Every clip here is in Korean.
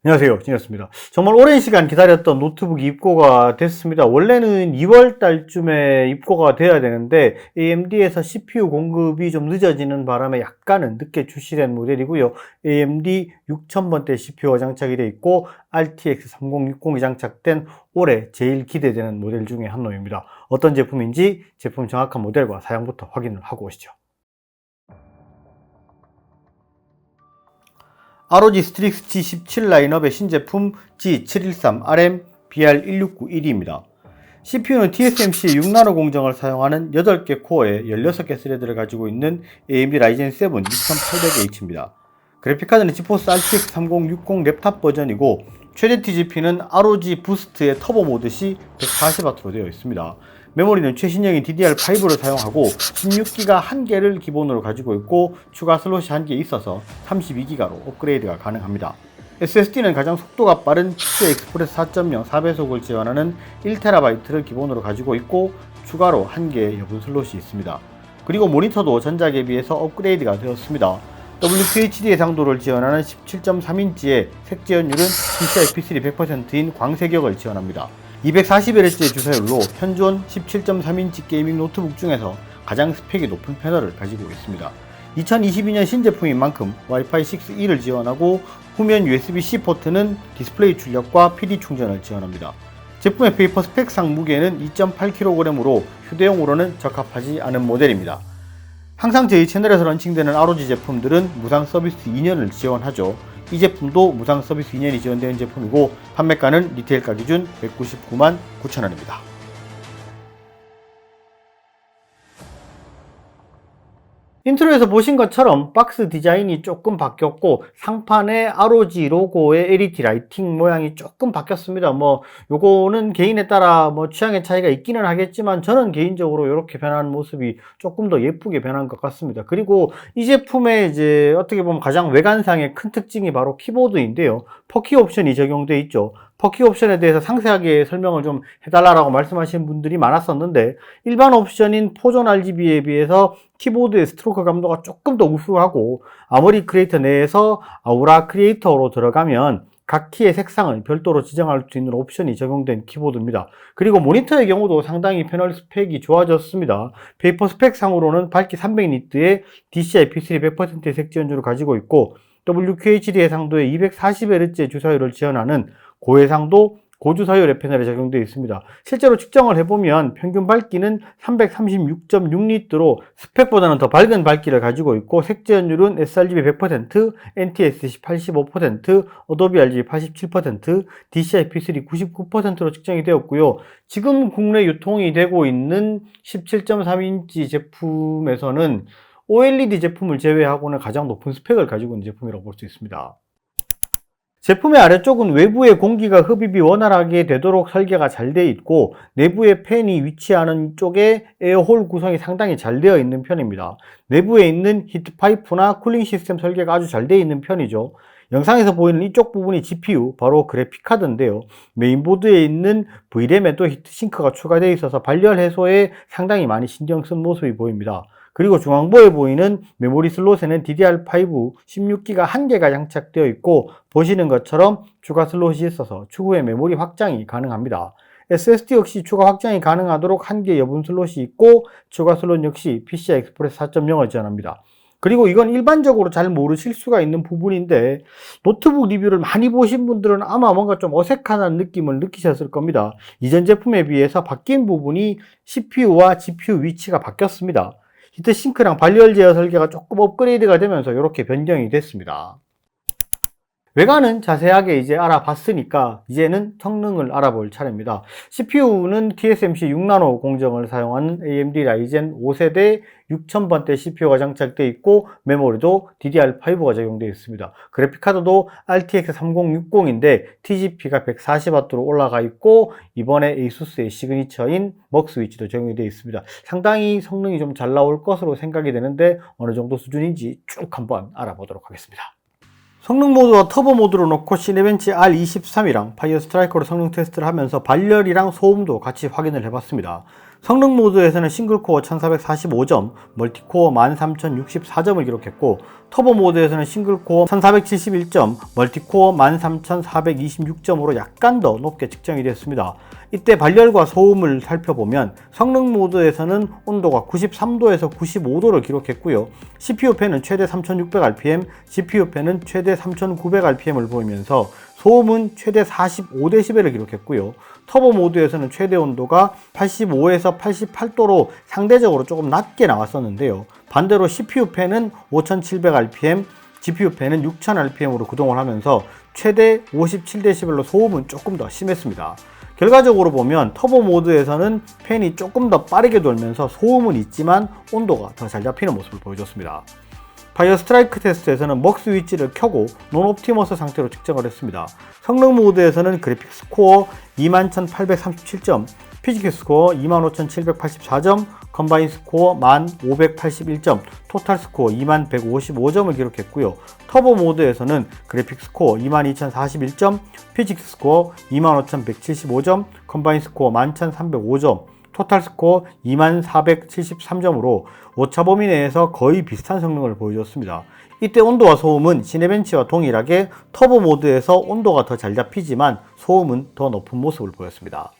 안녕하세요, 진이었습니다. 정말 오랜 시간 기다렸던 노트북이 입고가 됐습니다. 원래는 2월 달쯤에 입고가 돼야 되는데 AMD에서 CPU 공급이 좀 늦어지는 바람에 약간은 늦게 출시된 모델이고요. AMD 6000번대 CPU가 장착이 되어 있고 RTX 3060이 장착된 올해 제일 기대되는 모델 중에 한 놈입니다. 어떤 제품인지 제품 정확한 모델과 사양부터 확인을 하고 오시죠. ROG 스트릭스 G17 라인업의 신제품 G713RM BR1691입니다. CPU는 TSMC의 6나노 공정을 사용하는 8개 코어에 16개 스레드를 가지고 있는 AMD Ryzen 7 6800H입니다. 그래픽카드는 지포스 RTX 3060 랩탑 버전이고 최대 TGP는 ROG 부스트의 터보 모드 시 140W로 되어 있습니다. 메모리는 최신형인 DDR5를 사용하고 16기가 1개를 기본으로 가지고 있고 추가 슬롯이 1개 있어서 32기가로 업그레이드가 가능합니다. SSD는 가장 속도가 빠른 PCI Express 4.0 4배속을 지원하는 1TB를 기본으로 가지고 있고 추가로 1개의 여분 슬롯이 있습니다. 그리고 모니터도 전작에 비해서 업그레이드가 되었습니다. WQHD 해상도를 지원하는 17.3인치의 색지연율은 PCI-P3 100%인 광색역을 지원합니다. 240Hz의 주사율로 현존 17.3인치 게이밍 노트북 중에서 가장 스펙이 높은 패널을 가지고 있습니다. 2022년 신제품인 만큼 와이파이 6E를 지원하고 후면 USB-C 포트는 디스플레이 출력과 PD 충전을 지원합니다. 제품의 페이퍼 스펙상 무게는 2.8kg으로 휴대용으로는 적합하지 않은 모델입니다. 항상 저희 채널에서 런칭되는 ROG 제품들은 무상 서비스 2년을 지원하죠. 이 제품도 무상 서비스 2년이 지원되는 제품이고 판매가는 리테일가 기준 199만 9천원입니다. 인트로에서 보신 것처럼 박스 디자인이 조금 바뀌었고 상판에 ROG 로고의 LED 라이팅 모양이 조금 바뀌었습니다. 요거는 개인에 따라 취향의 차이가 있기는 하겠지만 저는 개인적으로 이렇게 변한 모습이 조금 더 예쁘게 변한 것 같습니다. 그리고 이 제품의 이제 어떻게 보면 가장 외관상의 큰 특징이 바로 키보드인데요. 퍼키 옵션이 적용되어 있죠. 퍼키 옵션에 대해서 상세하게 설명을 좀 해달라고 말씀하시는 분들이 많았었는데 일반 옵션인 포존 RGB에 비해서 키보드의 스트로크 감도가 조금 더 우수하고 아모리 크리에이터 내에서 아우라 크리에이터로 들어가면 각 키의 색상을 별도로 지정할 수 있는 옵션이 적용된 키보드입니다. 그리고 모니터의 경우도 상당히 패널 스펙이 좋아졌습니다. 페이퍼 스펙 상으로는 밝기 300니트의 DCI-P3 100%의 색지연율을 가지고 있고 WQHD 해상도의 240Hz의 주사율을 지원하는 고해상도 고주사율의 패널에 적용되어 있습니다. 실제로 측정을 해보면 평균 밝기는 336.6니트로 스펙보다는 더 밝은 밝기를 가지고 있고 색지연율은 sRGB 100%, NTSC 85%, 어도비 RGB 87%, DCI-P3 99%로 측정이 되었고요. 지금 국내 유통이 되고 있는 17.3인치 제품에서는 OLED 제품을 제외하고는 가장 높은 스펙을 가지고 있는 제품이라고 볼 수 있습니다. 제품의 아래쪽은 외부의 공기가 흡입이 원활하게 되도록 설계가 잘 되어 있고 내부의 팬이 위치하는 쪽에 에어홀 구성이 상당히 잘 되어 있는 편입니다. 내부에 있는 히트파이프나 쿨링 시스템 설계가 아주 잘 되어 있는 편이죠. 영상에서 보이는 이쪽 부분이 GPU, 바로 그래픽카드인데요. 메인보드에 있는 V램에도 히트싱크가 추가되어 있어서 발열 해소에 상당히 많이 신경 쓴 모습이 보입니다. 그리고 중앙부에 보이는 메모리 슬롯에는 DDR5 16기가 1개가 장착되어 있고 보시는 것처럼 추가 슬롯이 있어서 추후에 메모리 확장이 가능합니다. SSD 역시 추가 확장이 가능하도록 1개 여분 슬롯이 있고 추가 슬롯 역시 PCI Express 4.0을 지원합니다. 그리고 이건 일반적으로 잘 모르실 수가 있는 부분인데 노트북 리뷰를 많이 보신 분들은 아마 뭔가 좀 어색한 느낌을 느끼셨을 겁니다. 이전 제품에 비해서 바뀐 부분이 CPU와 GPU 위치가 바뀌었습니다. 히트싱크랑 발열 제어 설계가 조금 업그레이드가 되면서 이렇게 변경이 됐습니다. 외관은 자세하게 이제 알아봤으니까 이제는 성능을 알아볼 차례입니다. CPU는 TSMC 6나노 공정을 사용하는 AMD Ryzen 5세대 6000번대 CPU가 장착되어 있고 메모리도 DDR5가 적용되어 있습니다. 그래픽카드도 RTX 3060인데 TGP가 140W로 올라가 있고 이번에 ASUS의 시그니처인 먹 스위치도 적용이 되어 있습니다. 상당히 성능이 좀 잘 나올 것으로 생각이 되는데 어느 정도 수준인지 쭉 한번 알아보도록 하겠습니다. 성능 모드와 터보 모드로 놓고 시네벤치 R23이랑 파이어 스트라이커로 성능 테스트를 하면서 발열이랑 소음도 같이 확인을 해봤습니다. 성능 모드에서는 싱글코어 1445점, 멀티코어 13064점을 기록했고, 터보 모드에서는 싱글코어 1471점, 멀티코어 13426점으로 약간 더 높게 측정이 됐습니다. 이때 발열과 소음을 살펴보면 성능 모드에서는 온도가 93도에서 95도를 기록했고요. CPU 팬은 최대 3600rpm, GPU 팬은 최대 3900rpm을 보이면서 소음은 최대 45dB를 기록했고요. 터보 모드에서는 최대 온도가 85에서 88도로 상대적으로 조금 낮게 나왔었는데요. 반대로 CPU 팬은 5700rpm, GPU 팬은 6000rpm으로 구동을 하면서 최대 57dB로 소음은 조금 더 심했습니다. 결과적으로 보면 터보 모드에서는 팬이 조금 더 빠르게 돌면서 소음은 있지만 온도가 더 잘 잡히는 모습을 보여줬습니다. 파이어 스트라이크 테스트에서는 먹스 위치를 켜고 논 옵티머스 상태로 측정을 했습니다. 성능 모드에서는 그래픽스 코어 21837점, 피지컬 스코어 25784점, 컨바인 스코어 1581점, 토탈 스코어 2155점을 기록했고요. 터보 모드에서는 그래픽 스코어 22041점, 피지컬 스코어 25175점, 컨바인 스코어 11305점, 토탈 스코어 2473점으로 오차 범위 내에서 거의 비슷한 성능을 보여줬습니다. 이때 온도와 소음은 시네벤치와 동일하게 터보 모드에서 온도가 더 잘 잡히지만 소음은 더 높은 모습을 보였습니다.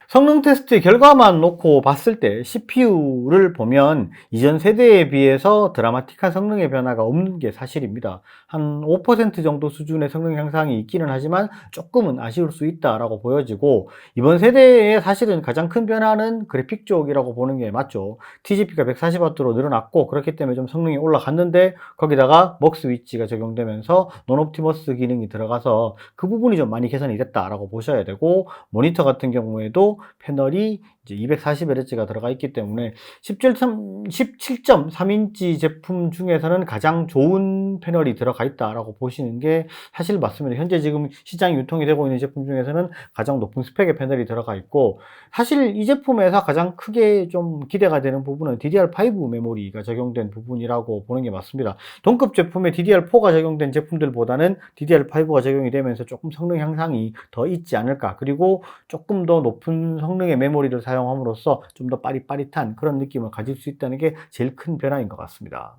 성능 테스트 결과만 놓고 봤을 때 CPU를 보면 이전 세대에 비해서 드라마틱한 성능의 변화가 없는 게 사실입니다. 한 5% 정도 수준의 성능 향상이 있기는 하지만 조금은 아쉬울 수 있다라고 보여지고, 이번 세대의 사실은 가장 큰 변화는 그래픽 쪽이라고 보는 게 맞죠. TGP가 140W로 늘어났고 그렇기 때문에 좀 성능이 올라갔는데, 거기다가 먹스 위치가 적용되면서 논옵티머스 기능이 들어가서 그 부분이 좀 많이 개선이 됐다라고 보셔야 되고, 모니터 같은 경우에도 패널이 이제 240Hz가 들어가 있기 때문에 17.3인치 제품 중에서는 가장 좋은 패널이 들어가 있다라고 보시는 게 사실 맞습니다. 현재 지금 시장에 유통이 되고 있는 제품 중에서는 가장 높은 스펙의 패널이 들어가 있고, 사실 이 제품에서 가장 크게 좀 기대가 되는 부분은 DDR5 메모리가 적용된 부분이라고 보는 게 맞습니다. 동급 제품에 DDR4가 적용된 제품들보다는 DDR5가 적용이 되면서 조금 성능 향상이 더 있지 않을까, 그리고 조금 더 높은 성능의 메모리를 사용함으로써 좀 더 빠릿빠릿한 그런 느낌을 가질 수 있다는 게 제일 큰 변화인 것 같습니다.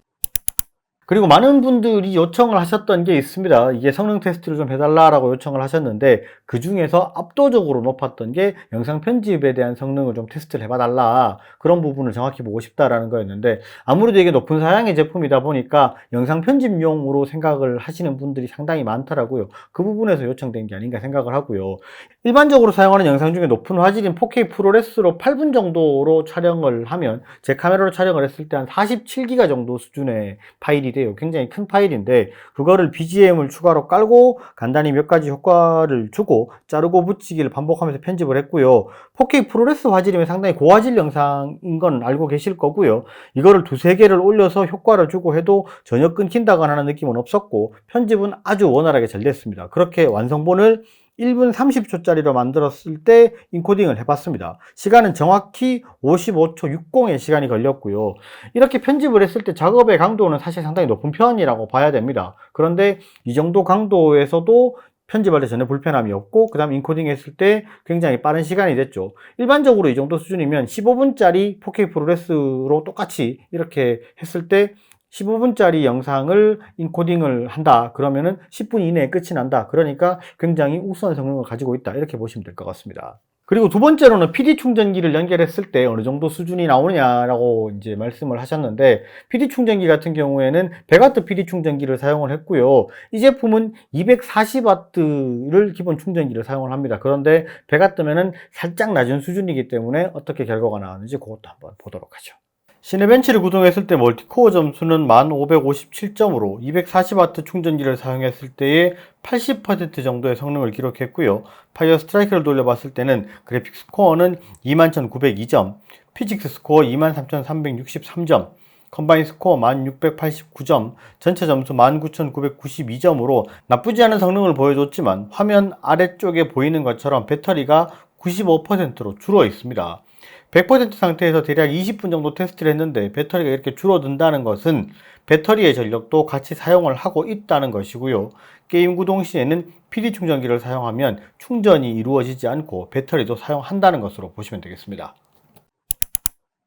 그리고 많은 분들이 요청을 하셨던 게 있습니다. 이게 성능 테스트를 좀 해달라고 요청을 하셨는데, 그 중에서 압도적으로 높았던 게 영상 편집에 대한 성능을 좀 테스트를 해봐달라, 그런 부분을 정확히 보고 싶다라는 거였는데, 아무래도 이게 높은 사양의 제품이다 보니까 영상 편집용으로 생각을 하시는 분들이 상당히 많더라고요. 그 부분에서 요청된 게 아닌가 생각을 하고요. 일반적으로 사용하는 영상 중에 높은 화질인 4K 프로레스로 8분 정도로 촬영을 하면, 제 카메라로 촬영을 했을 때 한 47기가 정도 수준의 파일이 돼요. 굉장히 큰 파일인데, 그거를 BGM을 추가로 깔고 간단히 몇 가지 효과를 주고 자르고 붙이기를 반복하면서 편집을 했고요. 4K 프로레스 화질이면 상당히 고화질 영상인 건 알고 계실 거고요. 이거를 두세 개를 올려서 효과를 주고 해도 전혀 끊긴다거나 하는 느낌은 없었고, 편집은 아주 원활하게 잘 됐습니다. 그렇게 완성본을 1분 30초짜리로 만들었을 때 인코딩을 해봤습니다. 시간은 정확히 55초 60의 시간이 걸렸고요. 이렇게 편집을 했을 때 작업의 강도는 사실 상당히 높은 편이라고 봐야 됩니다. 그런데 이 정도 강도에서도 편집할 때 전혀 불편함이 없고, 그 다음 인코딩 했을 때 굉장히 빠른 시간이 됐죠. 일반적으로 이 정도 수준이면 15분짜리 4K 프로레스로 똑같이 이렇게 했을 때 15분짜리 영상을 인코딩을 한다 그러면은 10분 이내에 끝이 난다, 그러니까 굉장히 우수한 성능을 가지고 있다, 이렇게 보시면 될 것 같습니다. 그리고 두 번째로는 PD 충전기를 연결했을 때 어느 정도 수준이 나오느냐라고 이제 말씀을 하셨는데, PD 충전기 같은 경우에는 100W PD 충전기를 사용을 했고요. 이 제품은 240W를 기본 충전기를 사용을 합니다. 그런데 100W면은 살짝 낮은 수준이기 때문에 어떻게 결과가 나왔는지 그것도 한번 보도록 하죠. 시네벤치를 구동했을 때 멀티코어 점수는 1557점으로 240W 충전기를 사용했을 때의 80% 정도의 성능을 기록했고요. 파이어 스트라이크를 돌려봤을 때는 그래픽 스코어는 21902점, 피직스 스코어 23363점, 컨바인 스코어 1689점, 전체 점수 19992점으로 나쁘지 않은 성능을 보여줬지만, 화면 아래쪽에 보이는 것처럼 배터리가 95%로 줄어 있습니다. 100% 상태에서 대략 20분 정도 테스트를 했는데 배터리가 이렇게 줄어든다는 것은 배터리의 전력도 같이 사용을 하고 있다는 것이고요. 게임 구동 시에는 PD 충전기를 사용하면 충전이 이루어지지 않고 배터리도 사용한다는 것으로 보시면 되겠습니다.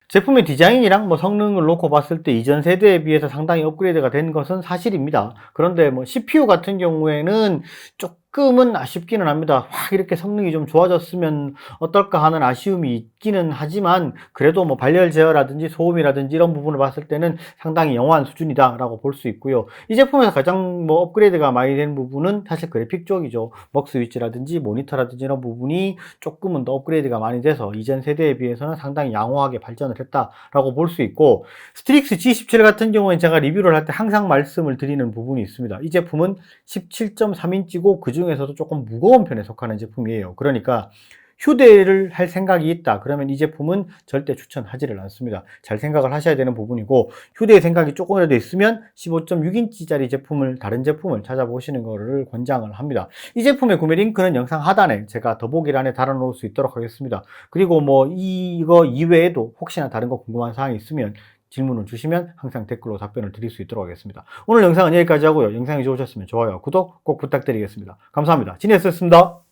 제품의 디자인이랑 뭐 성능을 놓고 봤을 때 이전 세대에 비해서 상당히 업그레이드가 된 것은 사실입니다. 그런데 뭐 CPU 같은 경우에는 조금은 아쉽기는 합니다. 확 이렇게 성능이 좀 좋아졌으면 어떨까 하는 아쉬움이 있기는 하지만 그래도 뭐 발열 제어라든지 소음이라든지 이런 부분을 봤을 때는 상당히 영호한 수준이다라고 볼 수 있고요. 이 제품에서 가장 뭐 업그레이드가 많이 된 부분은 사실 그래픽 쪽이죠. 먹 스위치라든지 모니터라든지 이런 부분이 조금은 더 업그레이드가 많이 돼서 이전 세대에 비해서는 상당히 양호하게 발전을 했다라고 볼 수 있고, 스트릭스 G17 같은 경우에 제가 리뷰를 할 때 항상 말씀을 드리는 부분이 있습니다. 이 제품은 17.3인치고 그 중에서도 조금 무거운 편에 속하는 제품이에요. 그러니까 휴대를 할 생각이 있다 그러면 이 제품은 절대 추천하지를 않습니다. 잘 생각을 하셔야 되는 부분이고, 휴대의 생각이 조금이라도 있으면 15.6인치짜리 제품을, 다른 제품을 찾아보시는 것을 권장을 합니다. 이 제품의 구매 링크는 영상 하단에 제가 더보기란에 달아놓을 수 있도록 하겠습니다. 그리고 뭐 이거 이외에도 혹시나 다른 거 궁금한 사항이 있으면 질문을 주시면 항상 댓글로 답변을 드릴 수 있도록 하겠습니다. 오늘 영상은 여기까지 하고요. 영상이 좋으셨으면 좋아요, 구독 꼭 부탁드리겠습니다. 감사합니다. 진이었습니다.